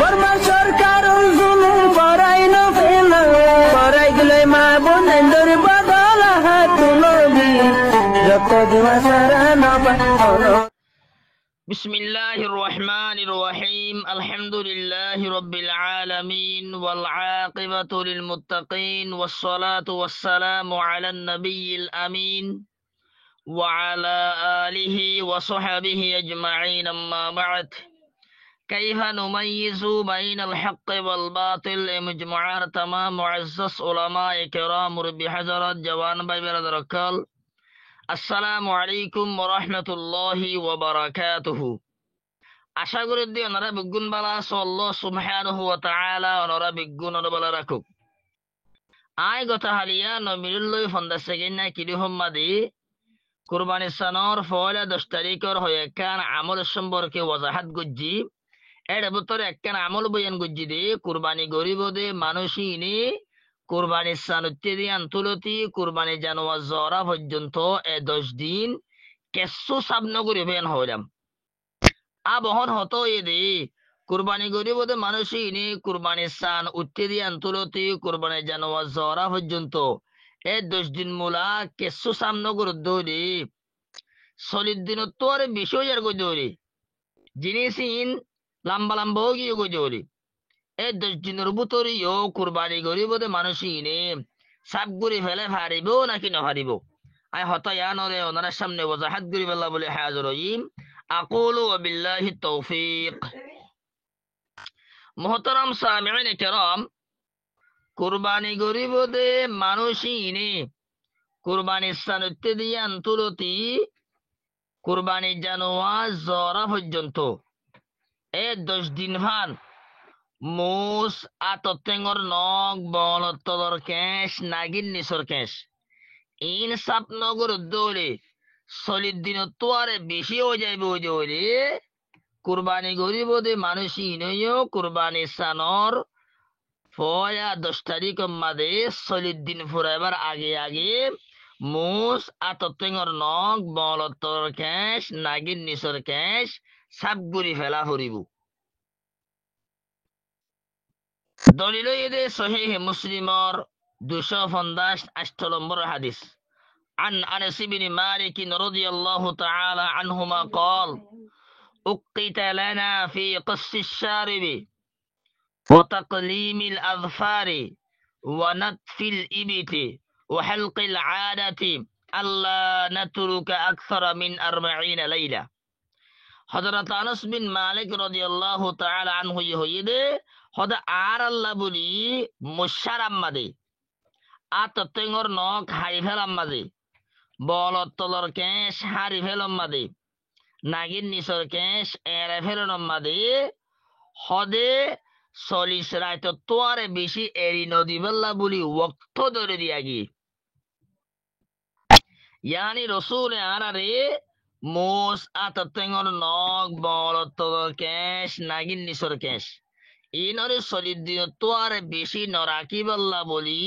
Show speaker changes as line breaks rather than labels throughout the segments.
বর্মা সরকার জুলুম করাই না ফেলা করাই গেলে মা বোনের বদল হাত তুলবি যত দিবা সারা না পারো।
بسم الله الرحمن الرحيم الحمد لله رب العالمين والعاقبة للمتقين والصلاة والسلام على النبي الأمين وعلى آله وصحبه أجمعين أما بعد كيف نميز بين الحق والباطل مجموعة تمام معزز علماء كرام ربي حضرات جوان ببرد ركال আসসালামু আলাইকুম ওয়া রাহমাতুল্লাহি ওয়া বারাকাতুহু। আশা করি যে ওনারা বিজ্ঞান বালা আল্লাহ সুবহানাহু ওয়া তাআলা ওনারা বিজ্ঞান বালা রাখুক। আয় গতা হালিয়া নমিরুল্লাহ ফন্দাসেগিন না কিরি হম্মাদি কুরবানি সানর ফয়লা 10 তারিখের হয়ে কান আমল সম্পর্কে ওয়াজাহাত গজ্জি এর ভিতরে একখান আমল বয়ান গজ্জি দে কুরবানি গরিব দে মানুষই নি কুরবানি সানুত্তি আন্তলতি কুরবানি জানোয়ার জরা পর্যন্ত 10 দিন কেসু সাবন করে বেন হইলাম আবহন হতো এদে কুরবানি গরিব দে মানুষই নি কুরবানি সান উত্তি আন্তলতি কুরবানি জানোয়ার জরা পর্যন্ত 10 দিন মূলা কেসু সামন করে দৌড়ি 40 দিন তোর বিষয়ের গো দৌড়ি জিনিসিন লম্বা লম্বা গিয়ে গো দৌড়ি 10 দিনের ভিতরেও কুরবানি গরিব মানুষই নে সাপ ঘুরি ফেলে হারিব নাকি নহারিব আই হতায়ানরে ওনার সামনে ওয়াজাহাত করি আল্লাহ বলে হাজির হইম আকুলু বিল্লাহি তৌফিক। মুহতারাম সামিঈন কিরাম, কুরবানি গরিব মানুষই নে কুরবানি সানুত্তে দিয়ে আন্তলতি কুরবানি জানোয়ার জরা পর্যন্ত 10 দিন ভান মুস আততেঙ্গর নখ বলতর কেশ নাগিন নিসর কেশ ইন সাপ নগর দৌড়ে 40 দিন তোয়ারে বেশি হয়ে যাইবে ওই দৌড়ে কুরবানি গরিব মানুষই নয় কুরবানি সানর ফয়া 10 তারিখ মাদে 40 দিন ফুরাইবার আগে আগে মুস আততেঙ্গর নখ বলতর কেশ নাগিন নিসর কেশ সাপ গুড়ি ফেলা ফুরিব। দলিল এদে সহিহ মুসলিমর 258 নম্বর হাদিস عن أنس بن مالك رضي الله تعالى عنهما قال أقت لنا في قص الشارب وتقليم الأظفار ونتف الإبط وحلق العادة ألا نترك أكثر من 40 ليلة। হযরত আনাস বিন মালিক রাদিয়াল্লাহু তাআলা আনহু ইহইদে হদা আর আল্লাহ বলি মুশারাম মাদে আততেঙ্গর নখ হাই ফেলাম মাদে বলতলর কেশ হারি ফেলাম মাদে নাগিন নিসর কেশ এরে ফেলাম মাদে হদে 40 রাত তোয়ারে বেশি এরি নদী বল্লা বলি ওয়াক্ত ধরে দিয়া গি ইয়ানি রাসূল আরারে মোস আততেঙ্গর নখ বলতলর কেশ নাগিন নিসর কেশ ইনরে 40 দিন তোয়ারে বেশি নরাকি বল্লা বলি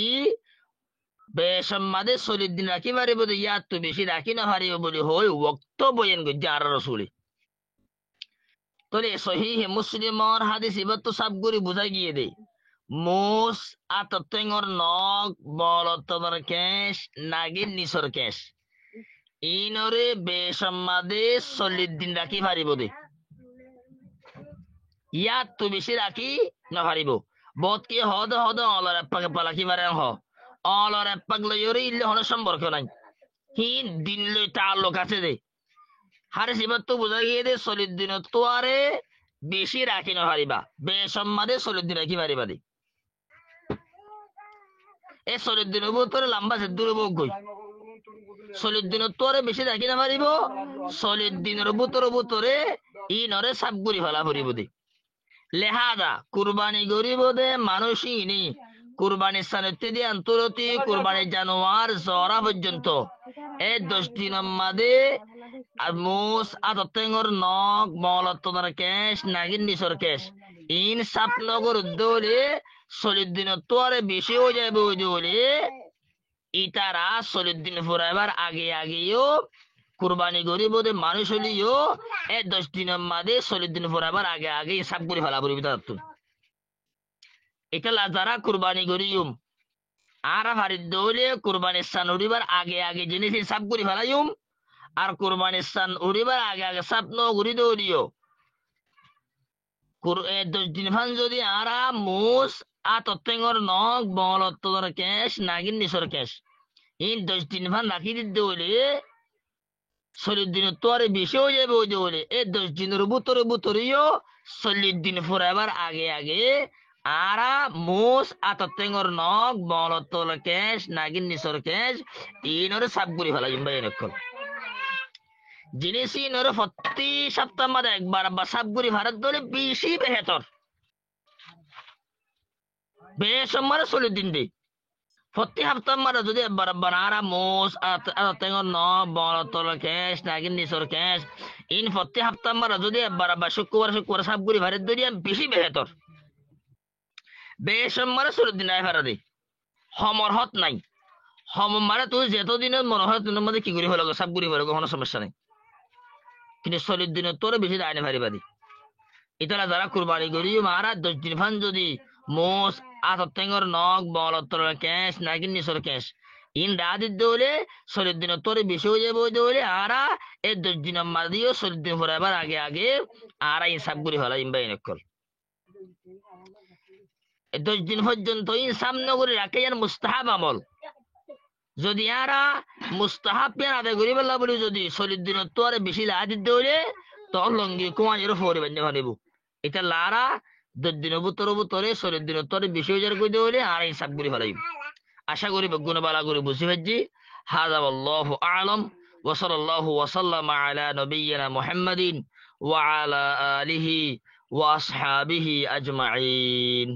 বেশমাদে 40 দিন রাখি পারিব ইয়াত তো বেশি রাখি না পারিব বলি হই ওয়াক্ত বয়ান গজ্জা আর রাসূলে তোরে সহিহ মুসলিমর হাদিস ইবত সব গুরি বুঝাই গিয়ে দে মোস আততেঙ্গর নখ বলতলর কেশ নাগিন নিসর কেশ ইনরে বেশমাদে 40 দিন রাখি পারিব দে ইয়াত তো বেশি রাখি নহারিব বত কি হদ হদ অলর এপাকে পালাকি মারে হ অলর এপাক লইরে ইল্লে হন সম্পর্ক নাই হি দিন লই তাআল্লুক আছে দে হারে সিবাত তো বুঝা গিয়ে দে 40 দিন তোয়ারে বেশি রাখি নহারিবা বেসম্মাদে 40 দিন রাখি মারিবা দে এ 40 দিনের ভিতরে লম্বা সে দূরে বক গই 40 দিন তোরে বেশি রাখি না পারিব 40 দিনের ভিতরে ইনরে সাপ গুরি ফেলা ফুরিব দে লেহাদা কুরবানি গরিব মানুষই নি কুরবানি সানুত্তি দিয়ে আন্তলতি কুরবানি জানোয়ার জরা পর্যন্ত 10 দিন মাদে আর মুস আততেঙ্গর নখ বলতর কেশ নাগিন নিসর কেশ ইন সাপ নগর দৌড়ে 40 দিন তোরে বেশি হয়ে যাবে ওই দৌড়ে ইতারা 40 দিন ফুরাইবার আগে আগেও কুরবানি গরিব মানুষ হলিও 10 দিনের মাঝে 40 দিন পর আবার আগে আগে হিসাব করে ফেলা পড়বি তার। এটা যারা কুরবানি গরিম আর হারিদ দৌলে কুরবানির স্থান উড়িবার আগে আগে জিনিস হিসাব করে ফেলাইম, আর কুরবানির স্থান উড়িবার আগে আগে সাপ ন ঘুরি দৌড়িও 10 দিন ফান যদি আরা মুস তত্ত্বর নখ বলত্তর কেশ নাগিন নিচর কেশ 10 দিন ফান রাখি দিতে হলে 40 দিন তো আর বেশি হয়ে যাবে ওই বলে 10 দিনের বুতরিও 40 দিন ফোরাবার আগে আগে আরা মুস তত্ত্বর নখ বলত্তর কেশ নাগিন নিচর কেশ ইনরে সাপ ঘুরি ফেলা জিম্বা এনেকল জিনিস ইনরে প্রতি সপ্তাহ মাঝে একবার বা সাপ ঘুরি ভারত দলে বেশি বেহতর বেসম্মারে 40 দিন দে প্রতি সপ্তাহ মারা যদি একবার বানারা মোস তেঙ্গর ন বলতল কেশ নাগিন নিচর কেশ ইন প্রতি সপ্তাহ মারা যদি একবার বা শুক্রবার সাপ ঘুরি ভারত দলিয়া বেশি বেহতর বেসম্মারে 40 দিন আয় ভাড়া দে সমর হত নাই সম মানে তুই যেতদিনের মনে হয় তোর মধ্যে কি করি হলো সাপ ঘুরি হলো কোনো সমস্যা নেই, কিন্তু 40 দিনের তোর বেশি আইনে ভারি বাদি। ইতারা যারা কুরবানি করি মারা 10 দিন ফান যদি মোস তেঙ্গর নখ বলত্তর কেশ নাগিন নিচর কেশ ইন রাত দৌলে 40 দিনের তোর বেশি হয়ে যাবে দৌলে আরা 10 দিনের মার দিও 40 দিন পরে আবার আগে আগে আরা ইনসাফ করি হলা ইনবা ইনকল 10 দিন পর্যন্ত ইনসাফ নগরী রাখে আর মুস্তাহাব আমল যদি আরা মুস্তাহাব পেন আদায় করি বললা বলি যদি 40 দিনের তোর বেশি রাত দৌলে তখন লঙ্গি কুমার ফোরে বান্ধে ভানিব এটা লারা 10 দিনের বুতরে 40 দিনের তোর বেশি হয়ে যার কই দৌলে আর ইনসাফ করি ফেলাইব। আশা করি গুণ বালা করে বুঝি ফেলছি। হাযা আল্লাহু আ'লাম ওয়া সাল্লাল্লাহু ওয়া সাল্লামা আলা নবিয়িনা মুহাম্মাদিন ওয়া আলা আলিহি ওয়া আসহাবিহি আজমাইন।